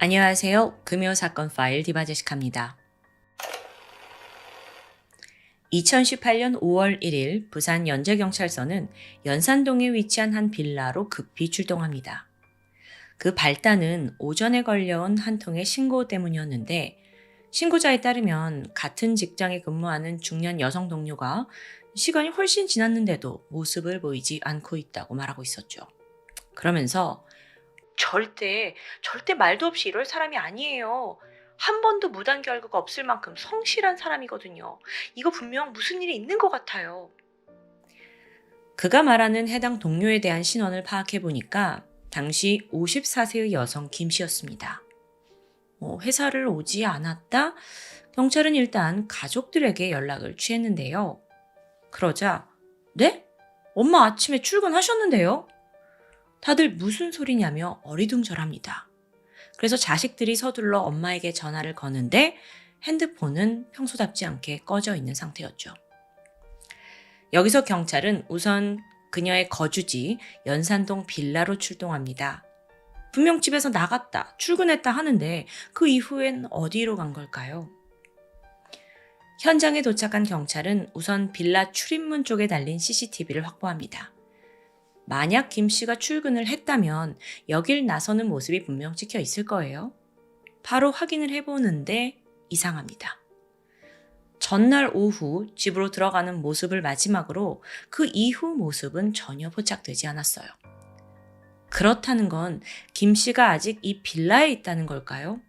안녕하세요. 금요사건 파일 디바제시카입니다. 2018년 5월 1일 부산 연제경찰서는 연산동에 위치한 한 빌라로 급히 출동합니다. 그 발단은 오전에 걸려온 한 통의 신고 때문이었는데, 신고자에 따르면 같은 직장에 근무하는 중년 여성 동료가 시간이 훨씬 지났는데도 모습을 보이지 않고 있다고 말하고 있었죠. 그러면서 절대 말도 없이 이럴 사람이 아니에요. 한 번도 무단 결과가 없을 만큼 성실한 사람이거든요. 이거 분명 무슨 일이 있는 것 같아요. 그가 말하는 해당 동료에 대한 신원을 파악해 보니까 당시 54세의 여성 김 씨였습니다. 회사를 오지 않았다? 경찰은 일단 가족들에게 연락을 취했는데요. 그러자, 네? 엄마 아침에 출근하셨는데요? 다들 무슨 소리냐며 어리둥절합니다. 그래서 자식들이 서둘러 엄마에게 전화를 거는데 핸드폰은 평소답지 않게 꺼져 있는 상태였죠. 여기서 경찰은 우선 그녀의 거주지 연산동 빌라로 출동합니다. 분명 집에서 나갔다, 출근했다 하는데 그 이후엔 어디로 간 걸까요? 현장에 도착한 경찰은 우선 빌라 출입문 쪽에 달린 CCTV를 확보합니다. 만약 김 씨가 출근을 했다면 여길 나서는 모습이 분명 찍혀 있을 거예요. 바로 확인을 해보는데 이상합니다. 전날 오후 집으로 들어가는 모습을 마지막으로 그 이후 모습은 전혀 포착되지 않았어요. 그렇다는 건 김 씨가 아직 이 빌라에 있다는 걸까요?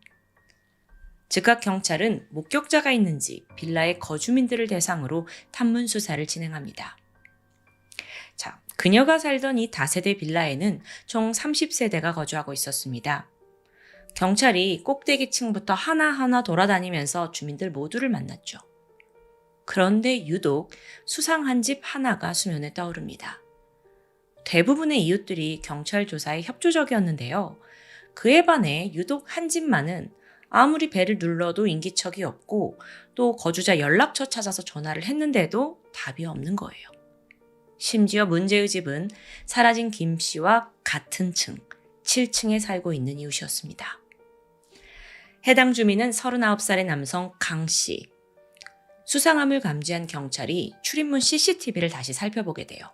즉각 경찰은 목격자가 있는지 빌라의 거주민들을 대상으로 탐문 수사를 진행합니다. 그녀가 살던 이 다세대 빌라에는 총 30세대가 거주하고 있었습니다. 경찰이 꼭대기층부터 하나하나 돌아다니면서 주민들 모두를 만났죠. 그런데 유독 수상한 집 하나가 수면에 떠오릅니다. 대부분의 이웃들이 경찰 조사에 협조적이었는데요. 그에 반해 유독 한 집만은 아무리 벨을 눌러도 인기척이 없고 또 거주자 연락처 찾아서 전화를 했는데도 답이 없는 거예요. 심지어 문제의 집은 사라진 김 씨와 같은 층, 7층에 살고 있는 이웃이었습니다. 해당 주민은 39살의 남성 강 씨. 수상함을 감지한 경찰이 출입문 CCTV를 다시 살펴보게 돼요.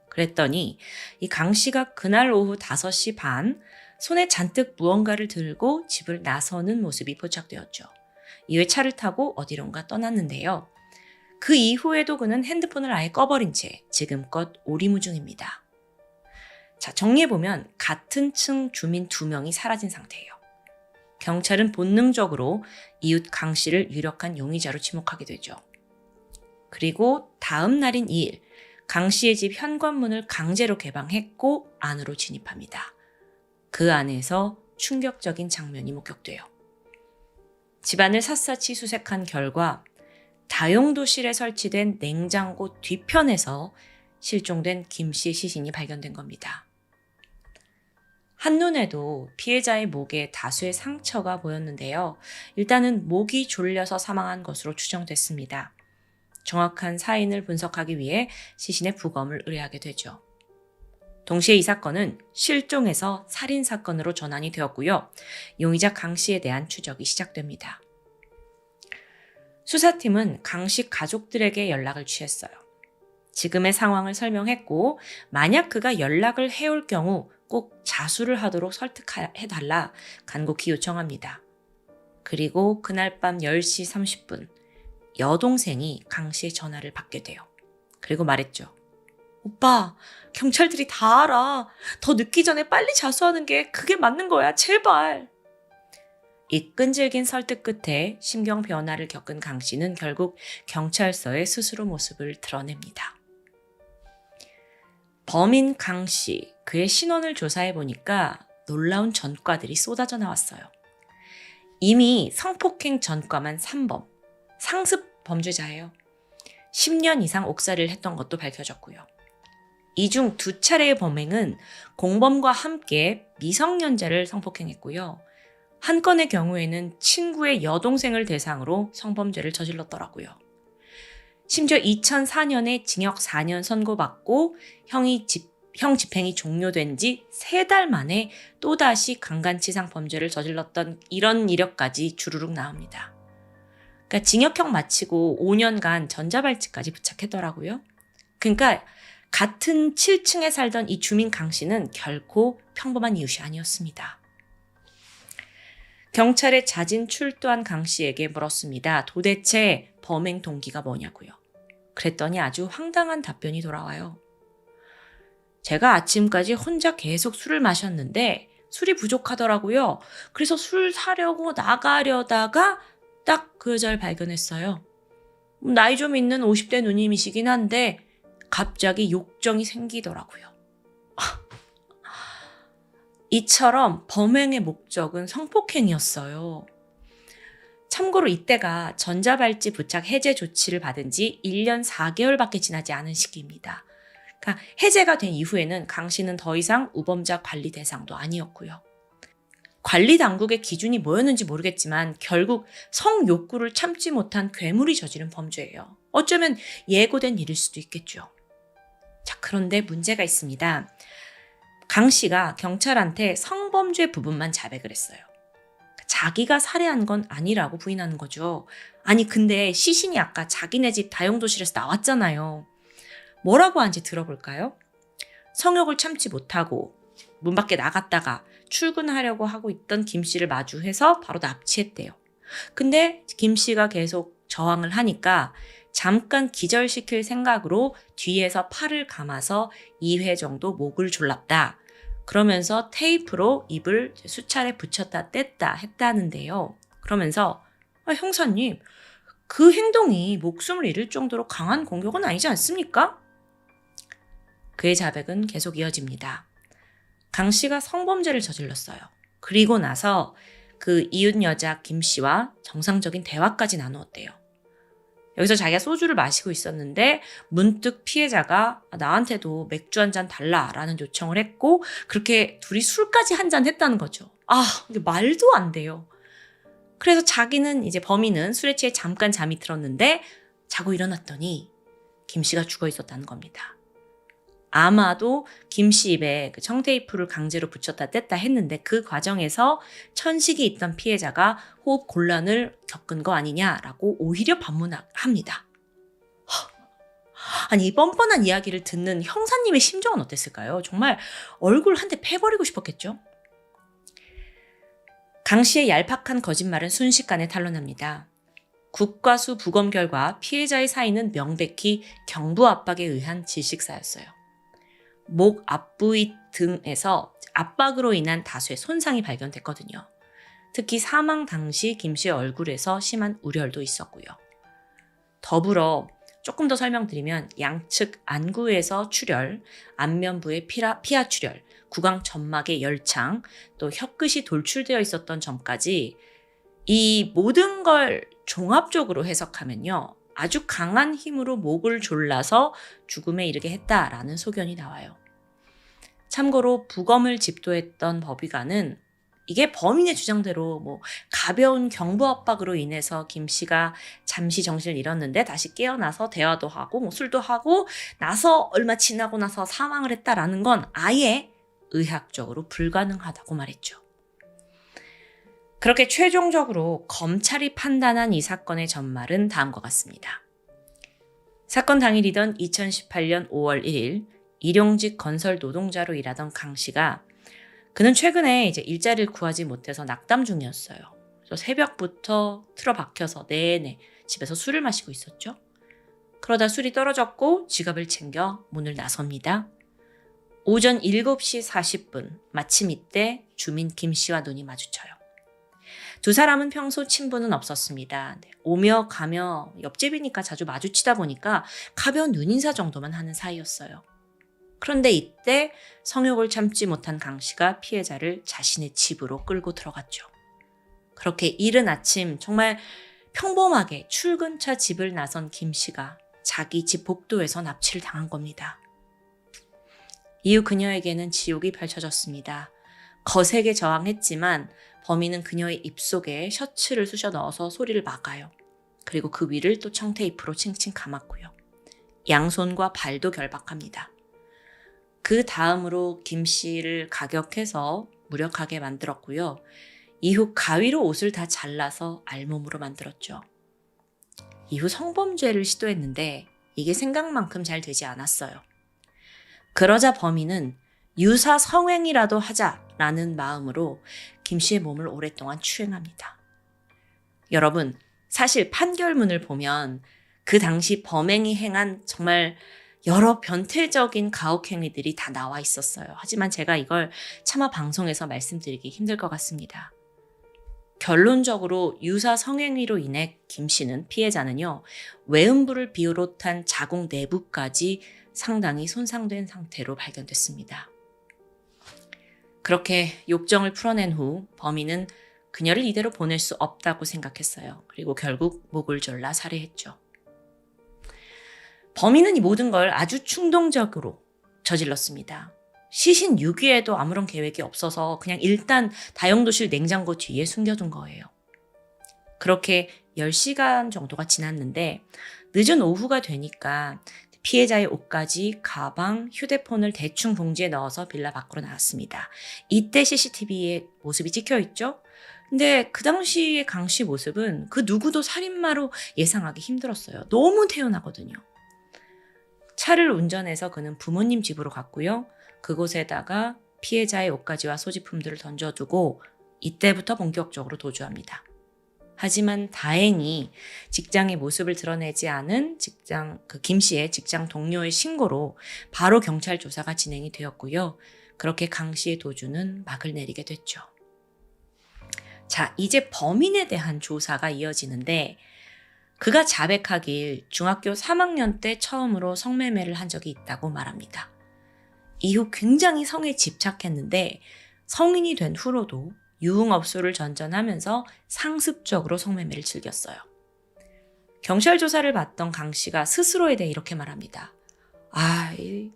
그랬더니 이 강 씨가 그날 오후 5시 반 손에 잔뜩 무언가를 들고 집을 나서는 모습이 포착되었죠. 이후에 차를 타고 어디론가 떠났는데요. 그 이후에도 그는 핸드폰을 아예 꺼버린 채 지금껏 오리무중입니다. 정리해보면 같은 층 주민 2명이 사라진 상태예요. 경찰은 본능적으로 이웃 강 씨를 유력한 용의자로 지목하게 되죠. 그리고 다음 날인 2일, 강 씨의 집 현관문을 강제로 개방했고 안으로 진입합니다. 그 안에서 충격적인 장면이 목격돼요. 집안을 샅샅이 수색한 결과 다용도실에 설치된 냉장고 뒤편에서 실종된 김 씨의 시신이 발견된 겁니다. 한눈에도 피해자의 목에 다수의 상처가 보였는데요. 일단은 목이 졸려서 사망한 것으로 추정됐습니다. 정확한 사인을 분석하기 위해 시신의 부검을 의뢰하게 되죠. 동시에 이 사건은 실종에서 살인사건으로 전환이 되었고요. 용의자 강 씨에 대한 추적이 시작됩니다. 수사팀은 강 씨 가족들에게 연락을 취했어요. 지금의 상황을 설명했고 만약 그가 연락을 해올 경우 꼭 자수를 하도록 설득해달라 간곡히 요청합니다. 그리고 그날 밤 10시 30분 여동생이 강 씨의 전화를 받게 돼요. 그리고 말했죠. 오빠, 경찰들이 다 알아. 더 늦기 전에 빨리 자수하는 게 그게 맞는 거야. 제발. 이 끈질긴 설득 끝에 심경 변화를 겪은 강 씨는 결국 경찰서에 스스로 모습을 드러냅니다. 범인 강 씨, 그의 신원을 조사해 보니까 놀라운 전과들이 쏟아져 나왔어요. 이미 성폭행 전과만 3범, 상습 범죄자예요. 10년 이상 옥살이를 했던 것도 밝혀졌고요. 이 중 2차례의 범행은 공범과 함께 미성년자를 성폭행했고요. 한 건의 경우에는 친구의 여동생을 대상으로 성범죄를 저질렀더라고요. 심지어 2004년에 징역 4년 선고받고 형이 형 집행이 종료된 지 3달 만에 또다시 강간치상 범죄를 저질렀던 이런 이력까지 주르륵 나옵니다. 그러니까 징역형 마치고 5년간 전자발찌까지 부착했더라고요. 그러니까 같은 7층에 살던 이 주민 강 씨는 결코 평범한 이웃이 아니었습니다. 경찰에 자진 출두한 강 씨에게 물었습니다. 도대체 범행 동기가 뭐냐고요. 그랬더니 아주 황당한 답변이 돌아와요. 제가 아침까지 혼자 계속 술을 마셨는데 술이 부족하더라고요. 그래서 술 사려고 나가려다가 딱 그 여자를 발견했어요. 나이 좀 있는 50대 누님이시긴 한데 갑자기 욕정이 생기더라고요. 이처럼 범행의 목적은 성폭행이었어요. 참고로 이때가 전자발찌 부착 해제 조치를 받은 지 1년 4개월밖에 지나지 않은 시기입니다. 그러니까 해제가 된 이후에는 강 씨는 더 이상 우범자 관리 대상도 아니었고요. 관리 당국의 기준이 뭐였는지 모르겠지만 결국 성욕구를 참지 못한 괴물이 저지른 범죄예요. 어쩌면 예고된 일일 수도 있겠죠. 자, 그런데 문제가 있습니다. 강 씨가 경찰한테 성범죄 부분만 자백을 했어요. 자기가 살해한 건 아니라고 부인하는 거죠. 아니 근데 시신이 아까 자기네 집 다용도실에서 나왔잖아요. 뭐라고 한지 들어볼까요? 성욕을 참지 못하고 문 밖에 나갔다가 출근하려고 하고 있던 김 씨를 마주해서 바로 납치했대요. 근데 김 씨가 계속 저항을 하니까 잠깐 기절시킬 생각으로 뒤에서 팔을 감아서 2회 정도 목을 졸랐다. 그러면서 테이프로 입을 수차례 붙였다 뗐다 했다는데요. 그러면서 형사님, 그 행동이 목숨을 잃을 정도로 강한 공격은 아니지 않습니까? 그의 자백은 계속 이어집니다. 강 씨가 성범죄를 저질렀어요. 그리고 나서 그 이웃 여자 김 씨와 정상적인 대화까지 나누었대요. 여기서 자기가 소주를 마시고 있었는데 문득 피해자가 나한테도 맥주 한 잔 달라라는 요청을 했고 그렇게 둘이 술까지 한 잔 했다는 거죠. 이게 말도 안 돼요. 그래서 자기는 이제 범인은 술에 취해 잠깐 잠이 들었는데 자고 일어났더니 김 씨가 죽어 있었다는 겁니다. 아마도 김 씨 입에 그 청테이프를 강제로 붙였다 뗐다 했는데 그 과정에서 천식이 있던 피해자가 호흡 곤란을 겪은 거 아니냐라고 오히려 반문합니다. 아니 이 뻔뻔한 이야기를 듣는 형사님의 심정은 어땠을까요? 정말 얼굴 한 대 패버리고 싶었겠죠? 강 씨의 얄팍한 거짓말은 순식간에 탄로납니다. 국과수 부검 결과 피해자의 사인은 명백히 경부 압박에 의한 질식사였어요. 목 앞부위 등에서 압박으로 인한 다수의 손상이 발견됐거든요. 특히 사망 당시 김 씨의 얼굴에서 심한 우열도 있었고요. 더불어 조금 더 설명드리면 양측 안구에서 출혈, 안면부의 피하 출혈, 구강 점막의 열창, 또 혀끝이 돌출되어 있었던 점까지 이 모든 걸 종합적으로 해석하면요. 아주 강한 힘으로 목을 졸라서 죽음에 이르게 했다라는 소견이 나와요. 참고로 부검을 집도했던 법의관은 이게 범인의 주장대로 가벼운 경부 압박으로 인해서 김 씨가 잠시 정신을 잃었는데 다시 깨어나서 대화도 하고 술도 하고 나서 얼마 지나고 나서 사망을 했다라는 건 아예 의학적으로 불가능하다고 말했죠. 그렇게 최종적으로 검찰이 판단한 이 사건의 전말은 다음과 같습니다. 사건 당일이던 2018년 5월 1일 일용직 건설 노동자로 일하던 강 씨가 그는 최근에 이제 일자리를 구하지 못해서 낙담 중이었어요. 그래서 새벽부터 틀어박혀서 내내 집에서 술을 마시고 있었죠. 그러다 술이 떨어졌고 지갑을 챙겨 문을 나섭니다. 오전 7시 40분 마침 이때 주민 김 씨와 눈이 마주쳐요. 두 사람은 평소 친분은 없었습니다. 오며 가며 옆집이니까 자주 마주치다 보니까 가벼운 눈인사 정도만 하는 사이였어요. 그런데 이때 성욕을 참지 못한 강 씨가 피해자를 자신의 집으로 끌고 들어갔죠. 그렇게 이른 아침 정말 평범하게 출근차 집을 나선 김 씨가 자기 집 복도에서 납치를 당한 겁니다. 이후 그녀에게는 지옥이 펼쳐졌습니다. 거세게 저항했지만 범인은 그녀의 입속에 셔츠를 쑤셔 넣어서 소리를 막아요. 그리고 그 위를 또 청테이프로 칭칭 감았고요. 양손과 발도 결박합니다. 그 다음으로 김 씨를 가격해서 무력하게 만들었고요. 이후 가위로 옷을 다 잘라서 알몸으로 만들었죠. 이후 성범죄를 시도했는데 이게 생각만큼 잘 되지 않았어요. 그러자 범인은 유사 성행이라도 하자라는 마음으로 김 씨의 몸을 오랫동안 추행합니다. 여러분, 사실 판결문을 보면 그 당시 범행이 행한 정말 여러 변태적인 가혹행위들이 다 나와 있었어요. 하지만 제가 이걸 차마 방송에서 말씀드리기 힘들 것 같습니다. 결론적으로 유사 성행위로 인해 김 씨는 피해자는요, 외음부를 비롯한 자궁 내부까지 상당히 손상된 상태로 발견됐습니다. 그렇게 욕정을 풀어낸 후 범인은 그녀를 이대로 보낼 수 없다고 생각했어요. 그리고 결국 목을 졸라 살해했죠. 범인은 이 모든 걸 아주 충동적으로 저질렀습니다. 시신 6위에도 아무런 계획이 없어서 그냥 일단 다용도실 냉장고 뒤에 숨겨둔 거예요. 그렇게 10시간 정도가 지났는데 늦은 오후가 되니까 피해자의 옷까지 가방, 휴대폰을 대충 봉지에 넣어서 빌라 밖으로 나왔습니다. 이때 CCTV에 모습이 찍혀있죠? 근데 그 당시의 강 씨 모습은 그 누구도 살인마로 예상하기 힘들었어요. 너무 태연하거든요. 차를 운전해서 그는 부모님 집으로 갔고요. 그곳에다가 피해자의 옷가지와 소지품들을 던져두고 이때부터 본격적으로 도주합니다. 하지만 다행히 직장의 모습을 드러내지 않은 김 씨의 직장 동료의 신고로 바로 경찰 조사가 진행이 되었고요. 그렇게 강 씨의 도주는 막을 내리게 됐죠. 자, 이제 범인에 대한 조사가 이어지는데 그가 자백하길 중학교 3학년 때 처음으로 성매매를 한 적이 있다고 말합니다. 이후 굉장히 성에 집착했는데 성인이 된 후로도 유흥업소를 전전하면서 상습적으로 성매매를 즐겼어요. 경찰 조사를 받던 강 씨가 스스로에 대해 이렇게 말합니다. 이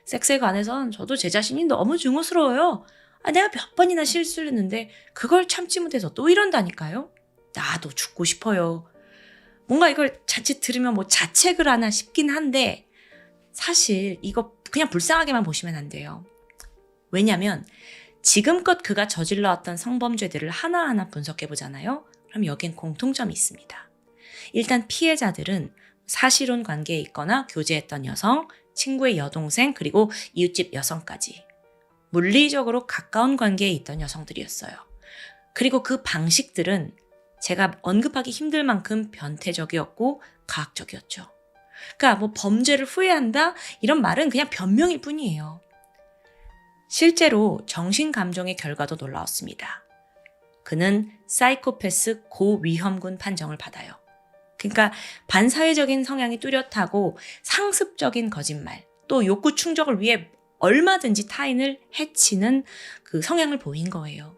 섹스에 관해선 저도 제 자신이 너무 증오스러워요. 내가 몇 번이나 실수를 했는데 그걸 참지 못해서 또 이런다니까요. 나도 죽고 싶어요. 뭔가 이걸 자칫 들으면 자책을 하나 싶긴 한데 사실 이거 그냥 불쌍하게만 보시면 안 돼요. 왜냐면 지금껏 그가 저질러왔던 성범죄들을 하나하나 분석해보잖아요. 그럼 여긴 공통점이 있습니다. 일단 피해자들은 사실혼 관계에 있거나 교제했던 여성, 친구의 여동생, 그리고 이웃집 여성까지 물리적으로 가까운 관계에 있던 여성들이었어요. 그리고 그 방식들은 제가 언급하기 힘들 만큼 변태적이었고 과학적이었죠. 그러니까 범죄를 후회한다? 이런 말은 그냥 변명일 뿐이에요. 실제로 정신감정의 결과도 놀라웠습니다. 그는 사이코패스 고위험군 판정을 받아요. 그러니까 반사회적인 성향이 뚜렷하고 상습적인 거짓말, 또 욕구 충족을 위해 얼마든지 타인을 해치는 그 성향을 보인 거예요.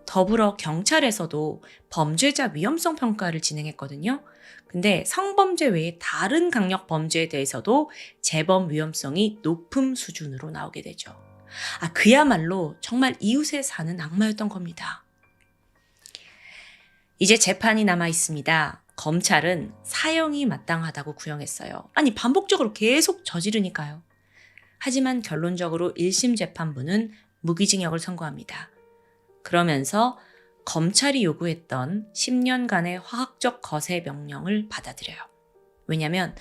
더불어 경찰에서도 범죄자 위험성 평가를 진행했거든요. 근데 성범죄 외에 다른 강력 범죄에 대해서도 재범 위험성이 높은 수준으로 나오게 되죠. 그야말로 정말 이웃에 사는 악마였던 겁니다. 이제 재판이 남아 있습니다. 검찰은 사형이 마땅하다고 구형했어요. 반복적으로 계속 저지르니까요. 하지만 결론적으로 1심 재판부는 무기징역을 선고합니다. 그러면서 검찰이 요구했던 10년간의 화학적 거세 명령을 받아들여요. 왜냐하면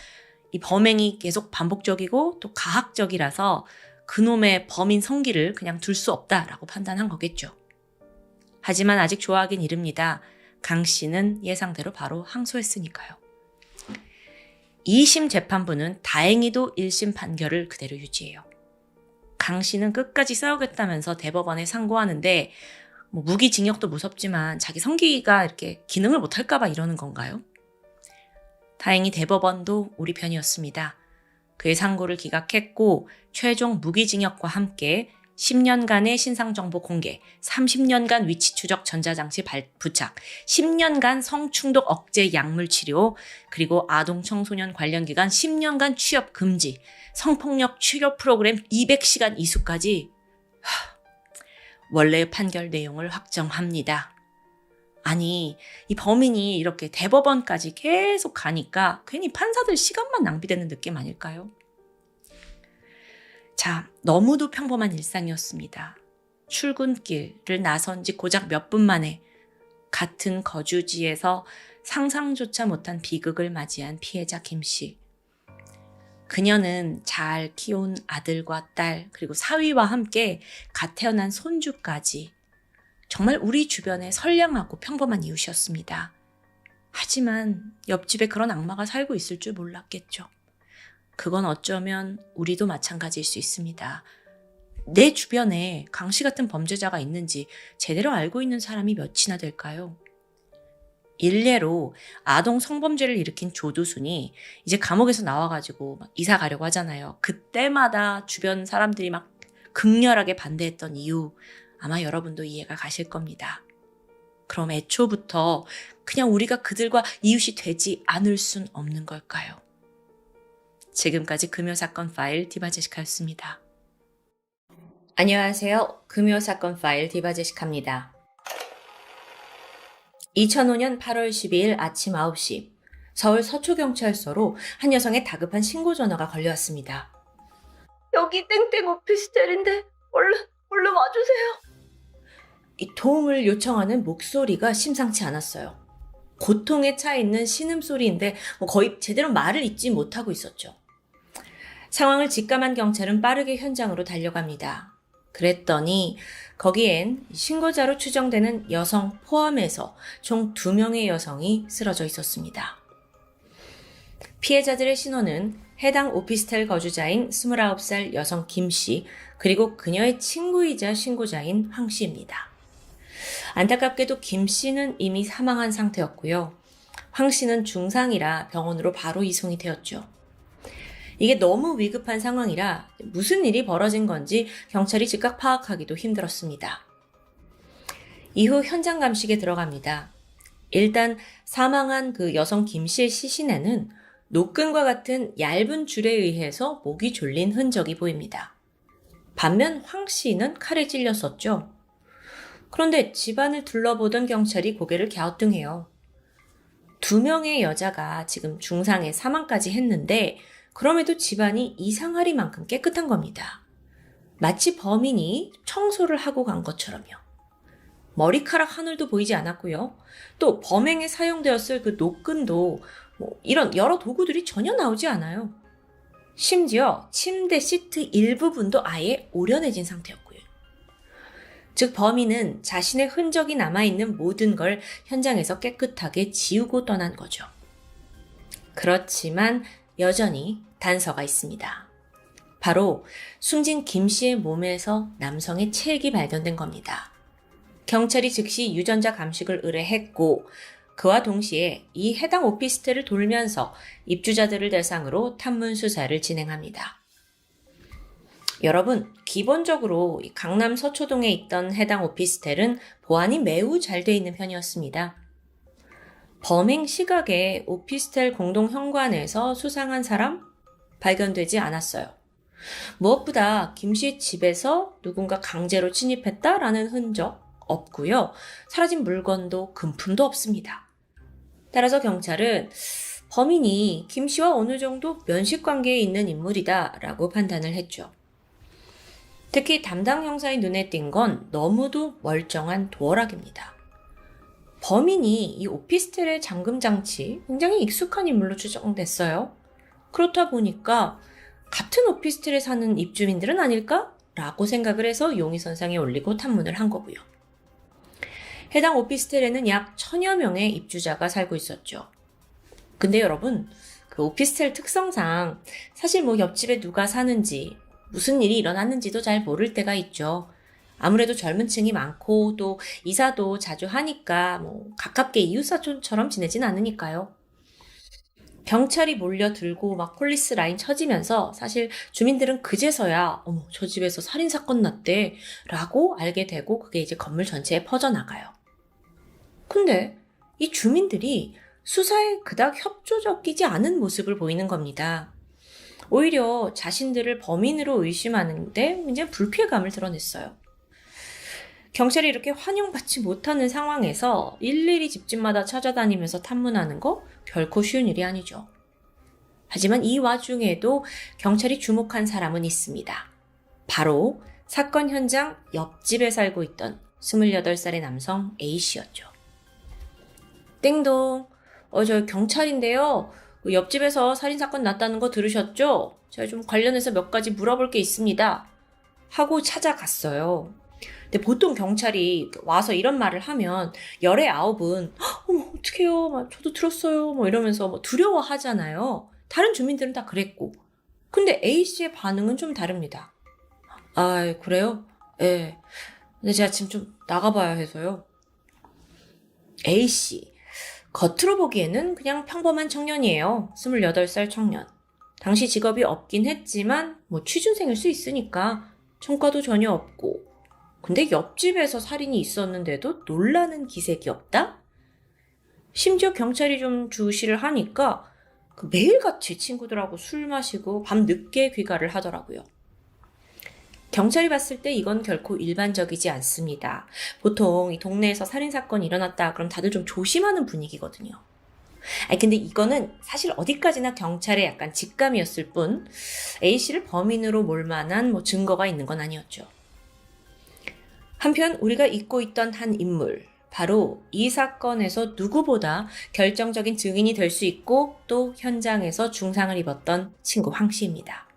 이 범행이 계속 반복적이고 또 가학적이라서 그놈의 범인 성기를 그냥 둘 수 없다라고 판단한 거겠죠. 하지만 아직 좋아하긴 이릅니다. 강 씨는 예상대로 바로 항소했으니까요. 2심 재판부는 다행히도 1심 판결을 그대로 유지해요. 강 씨는 끝까지 싸우겠다면서 대법원에 상고하는데 무기징역도 무섭지만 자기 성기가 이렇게 기능을 못할까 봐 이러는 건가요? 다행히 대법원도 우리 편이었습니다. 그의 상고를 기각했고 최종 무기징역과 함께 10년간의 신상정보 공개, 30년간 위치 추적 전자장치 부착, 10년간 성충독 억제 약물 치료, 그리고 아동 청소년 관련 기관 10년간 취업 금지, 성폭력 치료 프로그램 200시간 이수까지 원래의 판결 내용을 확정합니다. 이 범인이 이렇게 대법원까지 계속 가니까 괜히 판사들 시간만 낭비되는 느낌 아닐까요? 자, 너무도 평범한 일상이었습니다. 출근길을 나선 지 고작 몇 분 만에 같은 거주지에서 상상조차 못한 비극을 맞이한 피해자 김 씨. 그녀는 잘 키운 아들과 딸, 그리고 사위와 함께 갓 태어난 손주까지 정말 우리 주변에 선량하고 평범한 이웃이었습니다. 하지만 옆집에 그런 악마가 살고 있을 줄 몰랐겠죠. 그건 어쩌면 우리도 마찬가지일 수 있습니다. 내 주변에 강 씨 같은 범죄자가 있는지 제대로 알고 있는 사람이 몇이나 될까요? 일례로 아동 성범죄를 일으킨 조두순이 이제 감옥에서 나와가지고 막 이사 가려고 하잖아요. 그때마다 주변 사람들이 막 극렬하게 반대했던 이유 아마 여러분도 이해가 가실 겁니다. 그럼 애초부터 그냥 우리가 그들과 이웃이 되지 않을 순 없는 걸까요? 지금까지 금요사건 파일 디바제시카였습니다. 안녕하세요. 금요사건 파일 디바제시카입니다. 2005년 8월 12일 아침 9시 서울 서초경찰서로 한 여성의 다급한 신고 전화가 걸려왔습니다. 여기 땡땡 오피스텔인데 얼른 와주세요. 이 도움을 요청하는 목소리가 심상치 않았어요. 고통에 차 있는 신음소리인데 거의 제대로 말을 잇지 못하고 있었죠. 상황을 직감한 경찰은 빠르게 현장으로 달려갑니다. 그랬더니 거기엔 신고자로 추정되는 여성 포함해서 총 2명의 여성이 쓰러져 있었습니다. 피해자들의 신원은 해당 오피스텔 거주자인 29살 여성 김 씨, 그리고 그녀의 친구이자 신고자인 황 씨입니다. 안타깝게도 김 씨는 이미 사망한 상태였고요. 황 씨는 중상이라 병원으로 바로 이송이 되었죠. 이게 너무 위급한 상황이라 무슨 일이 벌어진 건지 경찰이 즉각 파악하기도 힘들었습니다. 이후 현장 감식에 들어갑니다. 일단 사망한 그 여성 김 씨의 시신에는 노끈과 같은 얇은 줄에 의해서 목이 졸린 흔적이 보입니다. 반면 황 씨는 칼에 찔렸었죠. 그런데 집안을 둘러보던 경찰이 고개를 갸우뚱해요. 2명의 여자가 지금 중상에 사망까지 했는데 그럼에도 집안이 이상하리만큼 깨끗한 겁니다. 마치 범인이 청소를 하고 간 것처럼요. 머리카락 한 올도 보이지 않았고요. 또 범행에 사용되었을 그 노끈도 이런 여러 도구들이 전혀 나오지 않아요. 심지어 침대 시트 일부분도 아예 오려내진 상태였고요. 즉 범인은 자신의 흔적이 남아있는 모든 걸 현장에서 깨끗하게 지우고 떠난 거죠. 그렇지만 여전히 단서가 있습니다. 바로 숨진 김 씨의 몸에서 남성의 체액이 발견된 겁니다. 경찰이 즉시 유전자 감식을 의뢰했고 그와 동시에 이 해당 오피스텔을 돌면서 입주자들을 대상으로 탐문 수사를 진행합니다. 여러분, 기본적으로 강남 서초동에 있던 해당 오피스텔은 보안이 매우 잘 돼 있는 편이었습니다. 범행 시각에 오피스텔 공동 현관에서 수상한 사람 발견되지 않았어요. 무엇보다 김 씨 집에서 누군가 강제로 침입했다라는 흔적 없고요. 사라진 물건도 금품도 없습니다. 따라서 경찰은 범인이 김 씨와 어느 정도 면식 관계에 있는 인물이다라고 판단을 했죠. 특히 담당 형사의 눈에 띈 건 너무도 멀쩡한 도어락입니다. 범인이 이 오피스텔의 잠금 장치 굉장히 익숙한 인물로 추정됐어요. 그렇다 보니까 같은 오피스텔에 사는 입주민들은 아닐까? 라고 생각을 해서 용의선상에 올리고 탐문을 한 거고요. 해당 오피스텔에는 약 1000여 명의 입주자가 살고 있었죠. 근데 여러분, 그 오피스텔 특성상 사실 옆집에 누가 사는지 무슨 일이 일어났는지도 잘 모를 때가 있죠. 아무래도 젊은 층이 많고 또 이사도 자주 하니까 가깝게 이웃사촌처럼 지내진 않으니까요. 경찰이 몰려들고 폴리스 라인 쳐지면서 사실 주민들은 그제서야 어머 저 집에서 살인사건 났대 라고 알게 되고 그게 이제 건물 전체에 퍼져나가요. 근데 이 주민들이 수사에 그닥 협조적이지 않은 모습을 보이는 겁니다. 오히려 자신들을 범인으로 의심하는데 이제 불쾌감을 드러냈어요. 경찰이 이렇게 환영받지 못하는 상황에서 일일이 집집마다 찾아다니면서 탐문하는 거 결코 쉬운 일이 아니죠. 하지만 이 와중에도 경찰이 주목한 사람은 있습니다. 바로 사건 현장 옆집에 살고 있던 28살의 남성 A씨였죠. 띵동, 저 경찰인데요. 그 옆집에서 살인사건 났다는 거 들으셨죠? 제가 좀 관련해서 몇 가지 물어볼 게 있습니다. 하고 찾아갔어요. 근데 보통 경찰이 와서 이런 말을 하면 열의 9은 어머 어떡해요, 막 저도 들었어요, 뭐 이러면서 뭐 두려워하잖아요. 다른 주민들은 다 그랬고. 근데 A씨의 반응은 좀 다릅니다. 아, 그래요? 예. 근데 제가 지금 좀 나가봐야 해서요. A씨, 겉으로 보기에는 그냥 평범한 청년이에요. 28살 청년. 당시 직업이 없긴 했지만 뭐 취준생일 수 있으니까 성과도 전혀 없고. 근데 옆집에서 살인이 있었는데도 놀라는 기색이 없다? 심지어 경찰이 좀 주시를 하니까 매일같이 친구들하고 술 마시고 밤 늦게 귀가를 하더라고요. 경찰이 봤을 때 이건 결코 일반적이지 않습니다. 보통 이 동네에서 살인사건이 일어났다 그럼 다들 좀 조심하는 분위기거든요. 근데 이거는 사실 어디까지나 경찰의 약간 직감이었을 뿐 A씨를 범인으로 몰 만한 뭐 증거가 있는 건 아니었죠. 한편 우리가 잊고 있던 한 인물, 바로 이 사건에서 누구보다 결정적인 증인이 될 수 있고 또 현장에서 중상을 입었던 친구 황 씨입니다.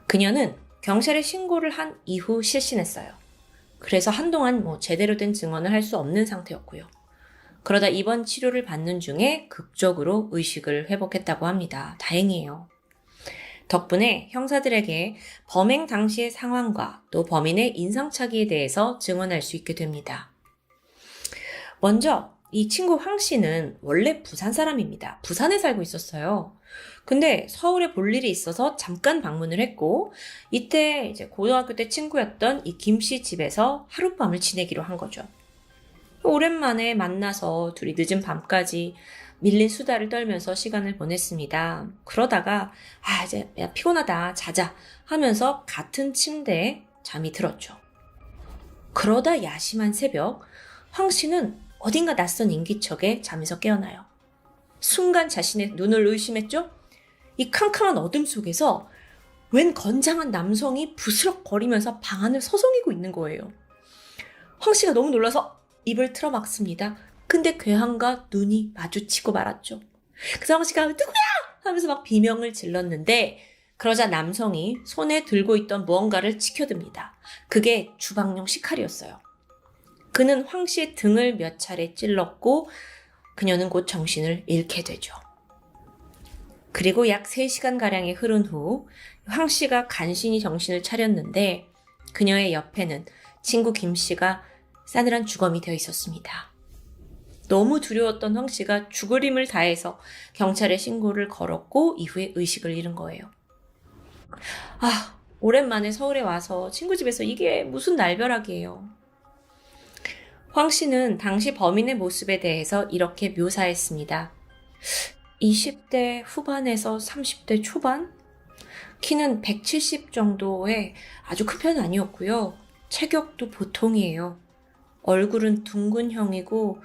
그녀는 경찰에 신고를 한 이후 실신했어요. 그래서 한동안 뭐 제대로 된 증언을 할 수 없는 상태였고요. 그러다 입원 치료를 받는 중에 극적으로 의식을 회복했다고 합니다. 다행이에요. 덕분에 형사들에게 범행 당시의 상황과 또 범인의 인상착의에 대해서 증언할 수 있게 됩니다. 먼저 이 친구 황 씨는 원래 부산 사람입니다. 부산에 살고 있었어요. 근데 서울에 볼 일이 있어서 잠깐 방문을 했고 이때 이제 고등학교 때 친구였던 이 김 씨 집에서 하룻밤을 지내기로 한 거죠. 오랜만에 만나서 둘이 늦은 밤까지 밀린 수다를 떨면서 시간을 보냈습니다. 그러다가 이제 야, 피곤하다 자자 하면서 같은 침대에 잠이 들었죠. 그러다 야심한 새벽 황 씨는 어딘가 낯선 인기척에 잠에서 깨어나요. 순간 자신의 눈을 의심했죠. 이 캄캄한 어둠 속에서 웬 건장한 남성이 부스럭거리면서 방 안을 서성이고 있는 거예요. 황 씨가 너무 놀라서 입을 틀어막습니다. 근데 괴한과 눈이 마주치고 말았죠. 그래서 황 씨가 누구야? 하면서 막 비명을 질렀는데 그러자 남성이 손에 들고 있던 무언가를 치켜듭니다. 그게 주방용 식칼이었어요. 그는 황 씨의 등을 몇 차례 찔렀고 그녀는 곧 정신을 잃게 되죠. 그리고 약 3시간가량이 흐른 후 황 씨가 간신히 정신을 차렸는데 그녀의 옆에는 친구 김 씨가 싸늘한 주검이 되어 있었습니다. 너무 두려웠던 황 씨가 죽을 힘을 다해서 경찰에 신고를 걸었고 이후에 의식을 잃은 거예요. 오랜만에 서울에 와서 친구 집에서 이게 무슨 날벼락이에요. 황 씨는 당시 범인의 모습에 대해서 이렇게 묘사했습니다. 20대 후반에서 30대 초반? 키는 170 정도의 아주 큰 편은 아니었고요. 체격도 보통이에요. 얼굴은 둥근형이고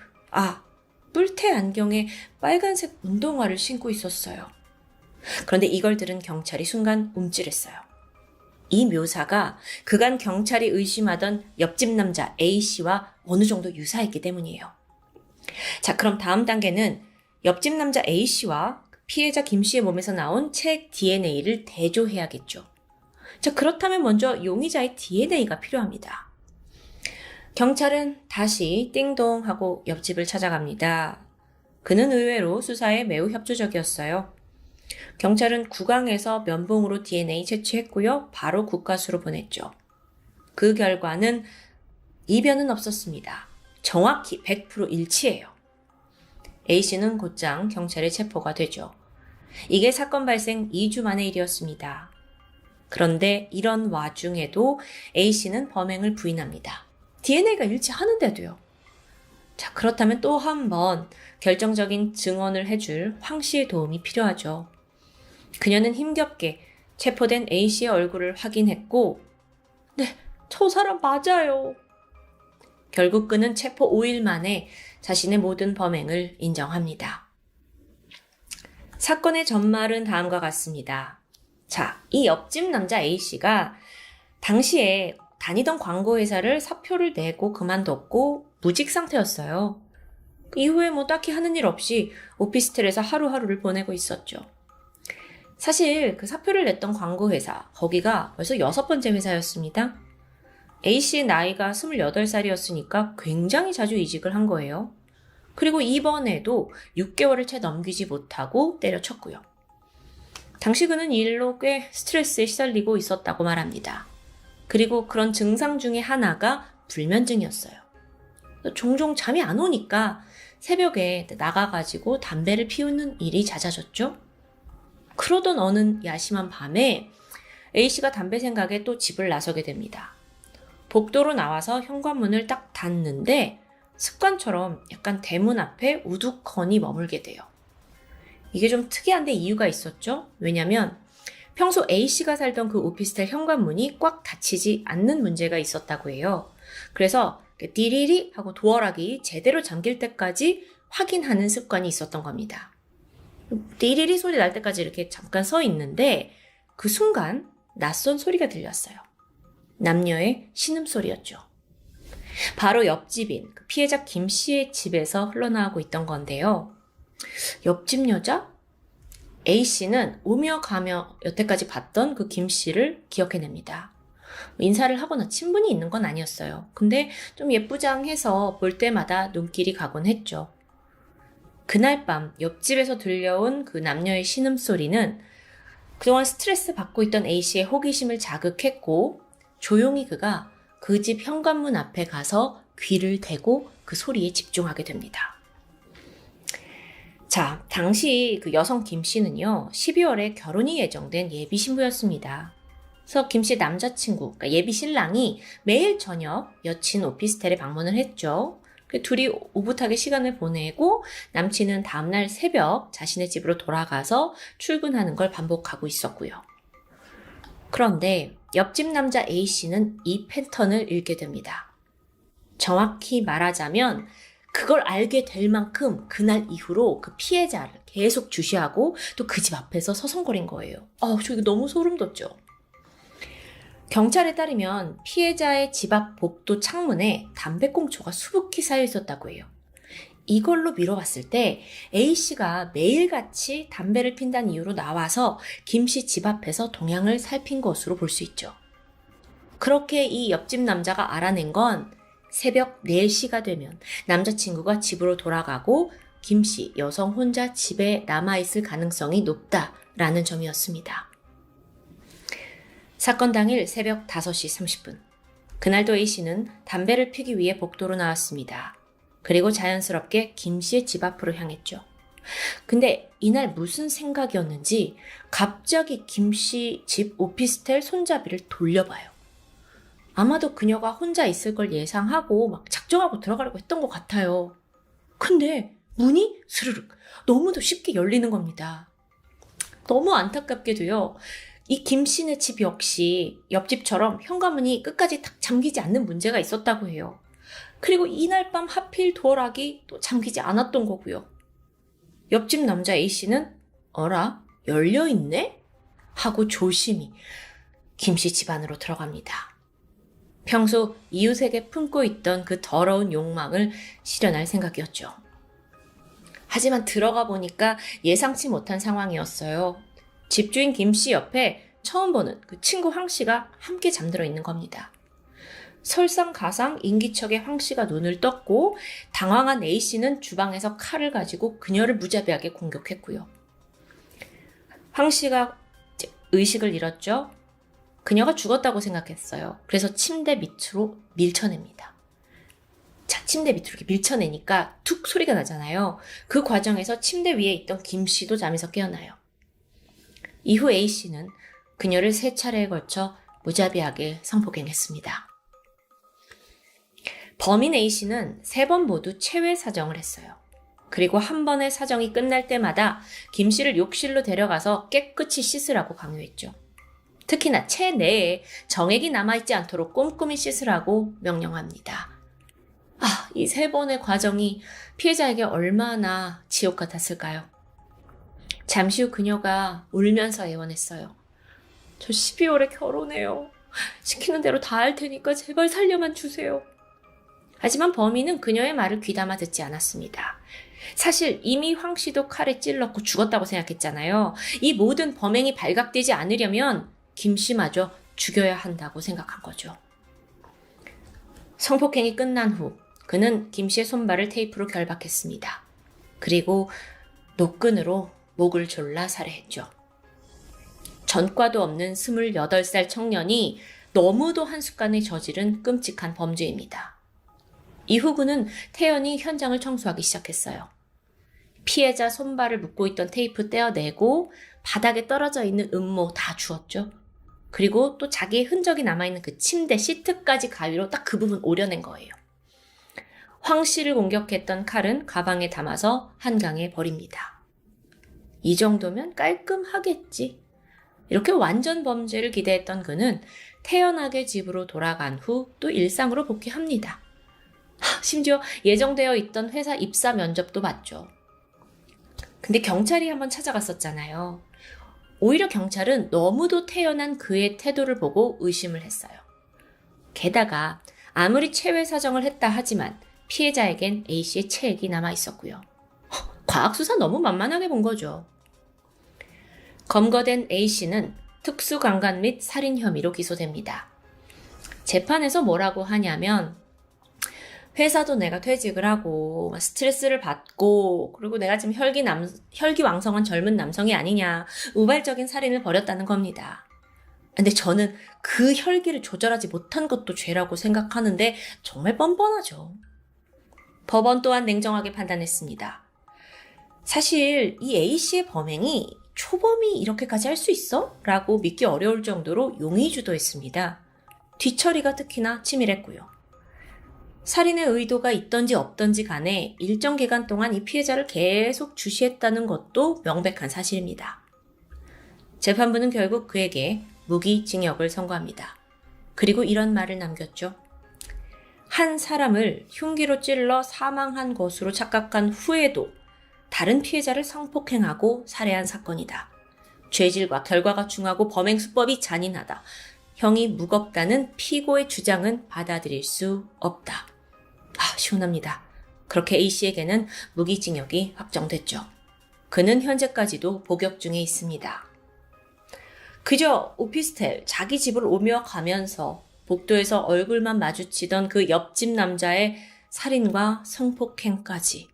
뿔테 안경에 빨간색 운동화를 신고 있었어요. 그런데 이걸 들은 경찰이 순간 움찔했어요. 이 묘사가 그간 경찰이 의심하던 옆집 남자 A씨와 어느 정도 유사했기 때문이에요. 자, 그럼 다음 단계는 옆집 남자 A씨와 피해자 김씨의 몸에서 나온 책 DNA를 대조해야겠죠. 자, 그렇다면 먼저 용의자의 DNA가 필요합니다. 경찰은 다시 띵동 하고 옆집을 찾아갑니다. 그는 의외로 수사에 매우 협조적이었어요. 경찰은 구강에서 면봉으로 DNA 채취했고요. 바로 국과수로 보냈죠. 그 결과는 이변은 없었습니다. 정확히 100% 일치해요. A씨는 곧장 경찰에 체포가 되죠. 이게 사건 발생 2주 만의 일이었습니다. 그런데 이런 와중에도 A씨는 범행을 부인합니다. DNA가 일치하는데도요. 자, 그렇다면 또 한 번 결정적인 증언을 해줄 황 씨의 도움이 필요하죠. 그녀는 힘겹게 체포된 A씨의 얼굴을 확인했고 네, 저 사람 맞아요. 결국 그는 체포 5일 만에 자신의 모든 범행을 인정합니다. 사건의 전말은 다음과 같습니다. 자, 이 옆집 남자 A씨가 당시에 다니던 광고회사를 사표를 내고 그만뒀고 무직 상태였어요. 이후에 뭐 딱히 하는 일 없이 오피스텔에서 하루하루를 보내고 있었죠. 사실 그 사표를 냈던 광고회사, 거기가 벌써 6번째 회사였습니다. A씨의 나이가 28살이었으니까 굉장히 자주 이직을 한 거예요. 그리고 이번에도 6개월을 채 넘기지 못하고 때려쳤고요. 당시 그는 일로 꽤 스트레스에 시달리고 있었다고 말합니다. 그리고 그런 증상 중에 하나가 불면증이었어요. 종종 잠이 안 오니까 새벽에 나가가지고 담배를 피우는 일이 잦아졌죠. 그러던 어느 야심한 밤에 A씨가 담배 생각에 또 집을 나서게 됩니다. 복도로 나와서 현관문을 딱 닫는데 습관처럼 약간 대문 앞에 우두커니 머물게 돼요. 이게 좀 특이한데 이유가 있었죠. 왜냐면 평소 A씨가 살던 그 오피스텔 현관문이 꽉 닫히지 않는 문제가 있었다고 해요. 그래서 디리리 하고 도어락이 제대로 잠길 때까지 확인하는 습관이 있었던 겁니다. 디리리 소리 날 때까지 이렇게 잠깐 서 있는데 그 순간 낯선 소리가 들렸어요. 남녀의 신음소리였죠. 바로 옆집인 피해자 김 씨의 집에서 흘러나오고 있던 건데요. 옆집 여자? A 씨는 오며 가며 여태까지 봤던 그 김 씨를 기억해냅니다. 인사를 하거나 친분이 있는 건 아니었어요. 근데 좀 예쁘장해서 볼 때마다 눈길이 가곤 했죠. 그날 밤 옆집에서 들려온 그 남녀의 신음소리는 그동안 스트레스 받고 있던 A 씨의 호기심을 자극했고 조용히 그가 그 집 현관문 앞에 가서 귀를 대고 그 소리에 집중하게 됩니다. 자, 당시 그 여성 김 씨는요, 12월에 결혼이 예정된 예비 신부였습니다. 그래서 김 씨 남자친구, 그러니까 예비 신랑이 매일 저녁 여친 오피스텔에 방문을 했죠. 둘이 오붓하게 시간을 보내고 남친은 다음날 새벽 자신의 집으로 돌아가서 출근하는 걸 반복하고 있었고요. 그런데 옆집 남자 A씨는 이 패턴을 읽게 됩니다. 정확히 말하자면 그걸 알게 될 만큼 그날 이후로 그 피해자를 계속 주시하고 또 그 집 앞에서 서성거린 거예요. 저 이거 너무 소름 돋죠? 경찰에 따르면 피해자의 집 앞 복도 창문에 담배꽁초가 수북히 쌓여 있었다고 해요. 이걸로 미뤄봤을 때 A씨가 매일같이 담배를 핀다는 이유로 나와서 김씨 집 앞에서 동향을 살핀 것으로 볼 수 있죠. 그렇게 이 옆집 남자가 알아낸 건 새벽 4시가 되면 남자친구가 집으로 돌아가고 김씨 여성 혼자 집에 남아있을 가능성이 높다라는 점이었습니다. 사건 당일 새벽 5시 30분. 그날도 A씨는 담배를 피기 위해 복도로 나왔습니다. 그리고 자연스럽게 김씨의 집 앞으로 향했죠. 근데 이날 무슨 생각이었는지 갑자기 김씨 집 오피스텔 손잡이를 돌려봐요. 아마도 그녀가 혼자 있을 걸 예상하고 막 작정하고 들어가려고 했던 것 같아요. 근데 문이 스르륵 너무도 쉽게 열리는 겁니다. 너무 안타깝게도요. 이 김씨네 집 역시 옆집처럼 현관문이 끝까지 딱 잠기지 않는 문제가 있었다고 해요. 그리고 이날 밤 하필 도어락이 또 잠기지 않았던 거고요. 옆집 남자 A씨는 어라? 열려있네? 하고 조심히 김씨 집 안으로 들어갑니다. 평소 이웃에게 품고 있던 그 더러운 욕망을 실현할 생각이었죠. 하지만 들어가 보니까 예상치 못한 상황이었어요. 집주인 김씨 옆에 처음 보는 그 친구 황씨가 함께 잠들어 있는 겁니다. 설상가상 인기척에 황씨가 눈을 떴고 당황한 A씨는 주방에서 칼을 가지고 그녀를 무자비하게 공격했고요. 황씨가 의식을 잃었죠. 그녀가 죽었다고 생각했어요. 그래서 침대 밑으로 밀쳐냅니다. 자, 침대 밑으로 이렇게 밀쳐내니까 툭 소리가 나잖아요. 그 과정에서 침대 위에 있던 김씨도 잠에서 깨어나요. 이후 A씨는 그녀를 3차례에 걸쳐 무자비하게 성폭행했습니다. 범인 A씨는 3번 모두 체외 사정을 했어요. 그리고 한 번의 사정이 끝날 때마다 김씨를 욕실로 데려가서 깨끗이 씻으라고 강요했죠. 특히나 체내에 정액이 남아있지 않도록 꼼꼼히 씻으라고 명령합니다. 이 3번의 과정이 피해자에게 얼마나 지옥 같았을까요? 잠시 후 그녀가 울면서 애원했어요. 저 12월에 결혼해요. 시키는 대로 다 할 테니까 제발 살려만 주세요. 하지만 범인은 그녀의 말을 귀담아 듣지 않았습니다. 사실 이미 황 씨도 칼에 찔렀고 죽었다고 생각했잖아요. 이 모든 범행이 발각되지 않으려면 김 씨마저 죽여야 한다고 생각한 거죠. 성폭행이 끝난 후 그는 김 씨의 손발을 테이프로 결박했습니다. 그리고 노끈으로 목을 졸라 살해했죠. 전과도 없는 28살 청년이 너무도 한순간에 저지른 끔찍한 범죄입니다. 이후 그는 태연히 현장을 청소하기 시작했어요. 피해자 손발을 묶고 있던 테이프 떼어내고 바닥에 떨어져 있는 음모 다 주웠죠. 그리고 또 자기의 흔적이 남아있는 그 침대 시트까지 가위로 딱 그 부분 오려낸 거예요. 황 씨를 공격했던 칼은 가방에 담아서 한강에 버립니다. 이 정도면 깔끔하겠지. 이렇게 완전 범죄를 기대했던 그는 태연하게 집으로 돌아간 후 또 일상으로 복귀합니다. 심지어 예정되어 있던 회사 입사 면접도 봤죠. 근데 경찰이 한번 찾아갔었잖아요. 오히려 경찰은 너무도 태연한 그의 태도를 보고 의심을 했어요. 게다가 아무리 체외 사정을 했다 하지만 피해자에겐 A씨의 체액이 남아 있었고요. 과학수사 너무 만만하게 본 거죠. 검거된 A씨는 특수강간 및 살인 혐의로 기소됩니다. 재판에서 뭐라고 하냐면 회사도 내가 퇴직을 하고 스트레스를 받고 그리고 내가 지금 혈기왕성한 젊은 남성이 아니냐 우발적인 살인을 벌였다는 겁니다. 근데 저는 그 혈기를 조절하지 못한 것도 죄라고 생각하는데 정말 뻔뻔하죠. 법원 또한 냉정하게 판단했습니다. 사실 이 A씨의 범행이 초범이 이렇게까지 할 수 있어? 라고 믿기 어려울 정도로 용의주도했습니다. 뒤처리가 특히나 치밀했고요. 살인의 의도가 있던지 없던지 간에 일정 기간 동안 이 피해자를 계속 주시했다는 것도 명백한 사실입니다. 재판부는 결국 그에게 무기징역을 선고합니다. 그리고 이런 말을 남겼죠. 한 사람을 흉기로 찔러 사망한 것으로 착각한 후에도 다른 피해자를 성폭행하고 살해한 사건이다. 죄질과 결과가 중하고 범행 수법이 잔인하다. 형이 무겁다는 피고의 주장은 받아들일 수 없다. 시원합니다. 그렇게 A씨에게는 무기징역이 확정됐죠. 그는 현재까지도 복역 중에 있습니다. 그저 오피스텔 자기 집을 오며 가면서 복도에서 얼굴만 마주치던 그 옆집 남자의 살인과 성폭행까지.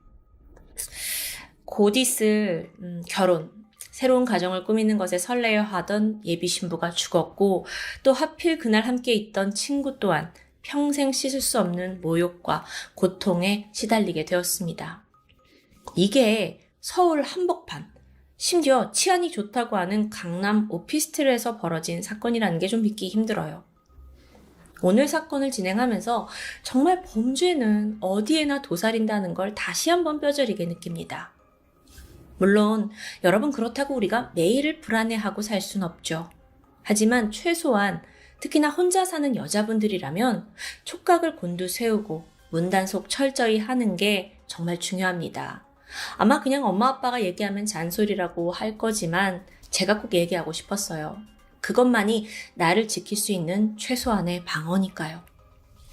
곧 있을 결혼, 새로운 가정을 꾸미는 것에 설레어 하던 예비 신부가 죽었고 또 하필 그날 함께 있던 친구 또한 평생 씻을 수 없는 모욕과 고통에 시달리게 되었습니다. 이게 서울 한복판, 심지어 치안이 좋다고 하는 강남 오피스텔에서 벌어진 사건이라는 게 좀 믿기 힘들어요. 오늘 사건을 진행하면서 정말 범죄는 어디에나 도사린다는 걸 다시 한번 뼈저리게 느낍니다. 물론 여러분 그렇다고 우리가 매일을 불안해하고 살 순 없죠. 하지만 최소한 특히나 혼자 사는 여자분들이라면 촉각을 곤두세우고 문단속 철저히 하는 게 정말 중요합니다. 아마 그냥 엄마 아빠가 얘기하면 잔소리라고 할 거지만 제가 꼭 얘기하고 싶었어요. 그것만이 나를 지킬 수 있는 최소한의 방어니까요.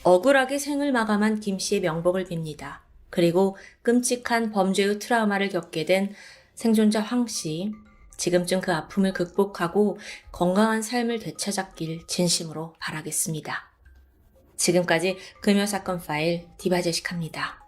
억울하게 생을 마감한 김 씨의 명복을 빕니다. 그리고 끔찍한 범죄의 트라우마를 겪게 된 생존자 황 씨, 지금쯤 그 아픔을 극복하고 건강한 삶을 되찾았길 진심으로 바라겠습니다. 지금까지 금요사건 파일 디바제식합니다.